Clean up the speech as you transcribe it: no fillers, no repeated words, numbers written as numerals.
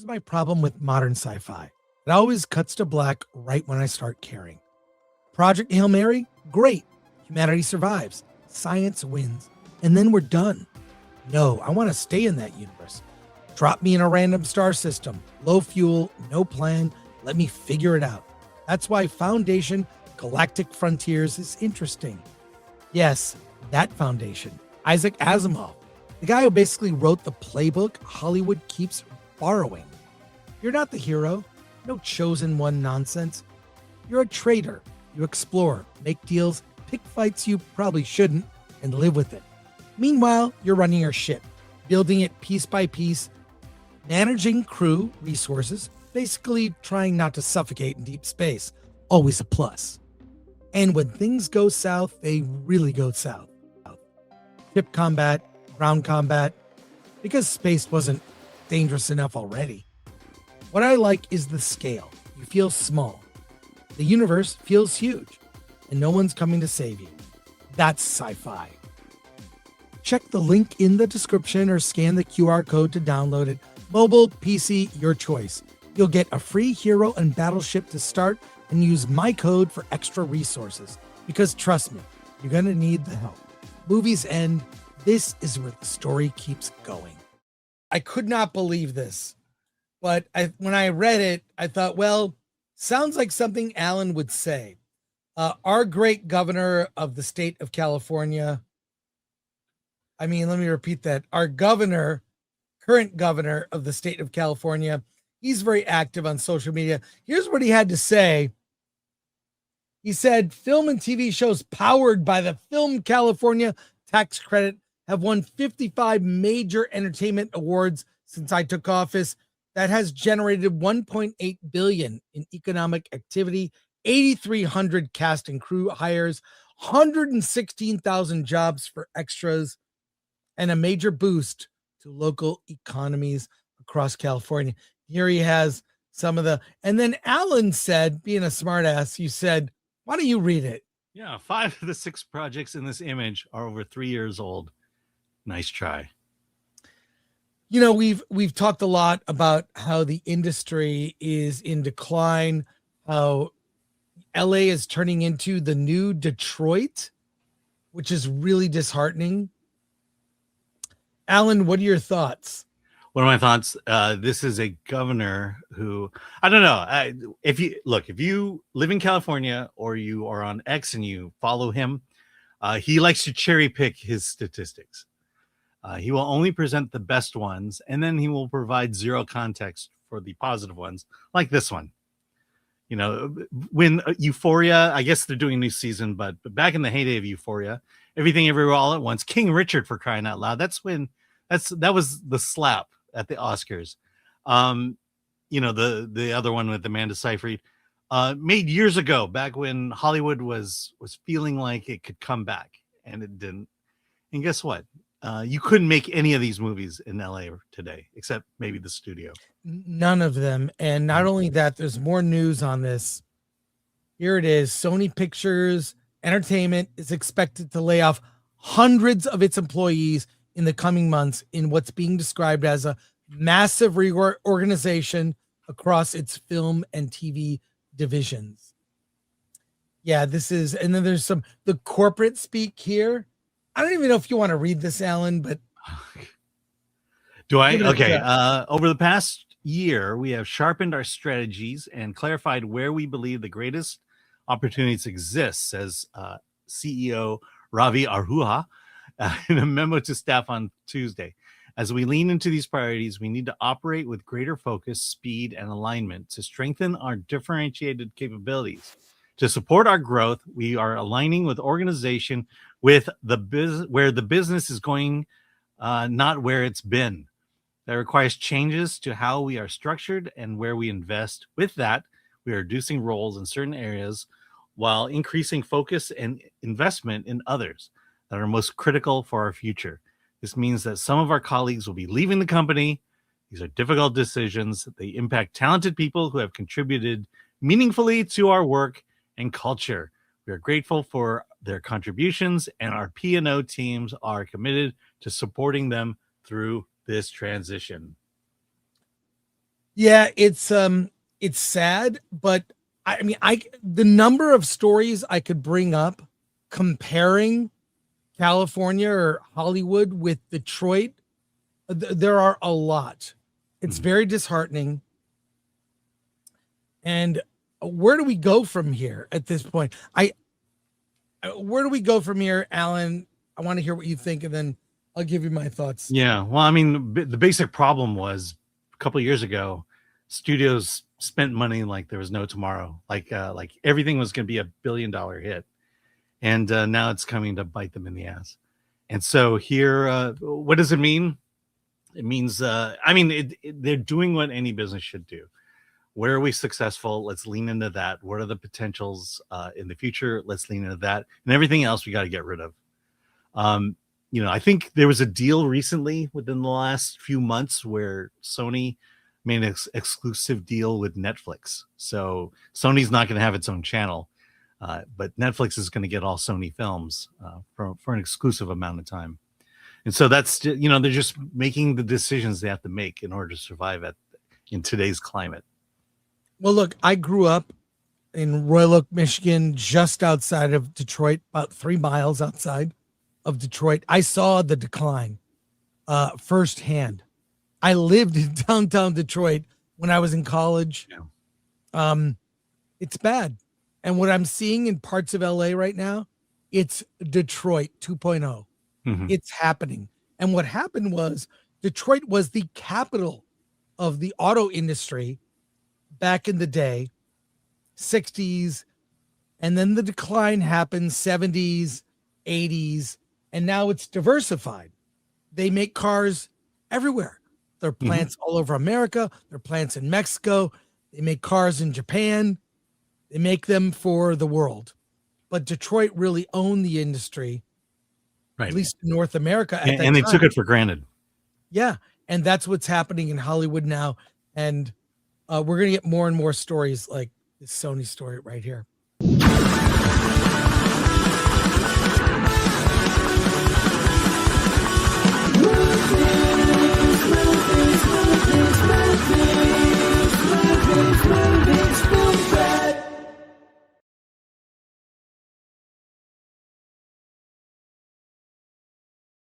Here's my problem with modern sci-fi. It always cuts to black right when I start caring. Project Hail Mary? Great. Humanity survives. Science wins. And then we're done. No, I want to stay in that universe. Drop me in a random star system. Low fuel, no plan. Let me figure it out. That's why Foundation Galactic Frontiers is interesting. Yes, that Foundation. Isaac Asimov. The guy who basically wrote the playbook Hollywood keeps borrowing. You're not the hero. No chosen one nonsense. You're a traitor. You explore, make deals, pick fights you probably shouldn't, and live with it. Meanwhile, you're running your ship, building it piece by piece, managing crew, resources, basically trying not to suffocate in deep space. Always a plus. And when things go south, they really go south. Ship combat, ground combat, because space wasn't dangerous enough already. What I like is the scale. You feel small. The universe feels huge, and no one's coming to save you. That's sci-fi. Check the link in the description or scan the QR code to download it. Mobile, PC, your choice. You'll get a free hero and battleship to start and use my code for extra resources. Because trust me, you're going to need the help. Movies end. This is where the story keeps going. I could not believe this, but when I read it, I thought, well, sounds like something Alan would say. Our great governor of the state of California. Let me repeat that. Our current governor of the state of California, he's very active on social media. Here's what he had to say. He said, film and TV shows powered by the Film California tax credit have won 55 major entertainment awards since I took office. That has generated $1.8 billion in economic activity, 8,300 cast and crew hires, 116,000 jobs for extras, and a major boost to local economies across California. Here he has some of the, and then Alan said, being a smartass, you said, why don't you read it? Yeah, 5 of the 6 projects in this image are over 3 years old. Nice try. You know, we've talked a lot about how the industry is in decline, how LA is turning into the new Detroit, which is really disheartening. Alan, what are your thoughts? What are my thoughts? This is a governor who, I don't know. If you live in California or you are on X and you follow him, he likes to cherry pick his statistics. He will only present the best ones, and then he will provide zero context for the positive ones, like this one. You know, when Euphoria, I guess they're doing a new season, but back in the heyday of Euphoria, Everything Everywhere All at Once, King Richard, for crying out loud. That was the slap at the Oscars. You know, the other one with Amanda Seyfried, made years ago, back when Hollywood was feeling like it could come back, and it didn't. And guess what? You couldn't make any of these movies in LA today, except maybe the studio. None of them. And not only that, there's more news on this. Here it is. Sony Pictures Entertainment is expected to lay off hundreds of its employees in the coming months in what's being described as a massive reorganization across its film and TV divisions. Yeah, this is, and then there's the corporate speak here. I don't even know if you want to read this, Alan, but do I? Okay. Over the past year, we have sharpened our strategies and clarified where we believe the greatest opportunities exist, says CEO Ravi Arhuha in a memo to staff on Tuesday. As we lean into these priorities, we need to operate with greater focus, speed, and alignment to strengthen our differentiated capabilities. To support our growth, we are aligning with organization with where the business is going, not where it's been. That requires changes to how we are structured and where we invest. With that, we are reducing roles in certain areas while increasing focus and investment in others that are most critical for our future. This means that some of our colleagues will be leaving the company. These are difficult decisions. They impact talented people who have contributed meaningfully to our work and culture. We are grateful for their contributions, and our P&O teams are committed to supporting them through this transition. Yeah, it's sad, but I mean, the number of stories I could bring up comparing California or Hollywood with Detroit, there are a lot. It's very disheartening. And where do we go from here at this point? Where do we go from here, Alan? I want to hear what you think, and then I'll give you my thoughts. Yeah, well, I mean, the basic problem was a couple of years ago, studios spent money like there was no tomorrow, like everything was going to be $1 billion hit, and now it's coming to bite them in the ass. And so here, what does it mean? It means, I mean, they're doing what any business should do. Where are we successful? Let's lean into that. What are the potentials in the future? Let's lean into that, and everything else we got to get rid of. I think there was a deal recently within the last few months where Sony made an exclusive deal with Netflix. So Sony's not going to have its own channel, but Netflix is going to get all Sony films for an exclusive amount of time. And so that's, they're just making the decisions they have to make in order to survive in today's climate. Well, look, I grew up in Royal Oak, Michigan, just outside of Detroit, about 3 miles outside of Detroit. I saw the decline firsthand. I lived in downtown Detroit when I was in college. Yeah. It's bad. And what I'm seeing in parts of LA right now, it's Detroit 2.0. Mm-hmm. It's happening. And what happened was Detroit was the capital of the auto industry back in the day, 60s, and then the decline happened 70s, 80s, and now it's diversified. They make cars everywhere. There are plants all over America. There are plants in Mexico. They make cars in Japan. They make them for the world. But Detroit really owned the industry, right, at least in North America. And they took it for granted. Yeah. And that's what's happening in Hollywood now. And we're going to get more and more stories like this Sony story right here.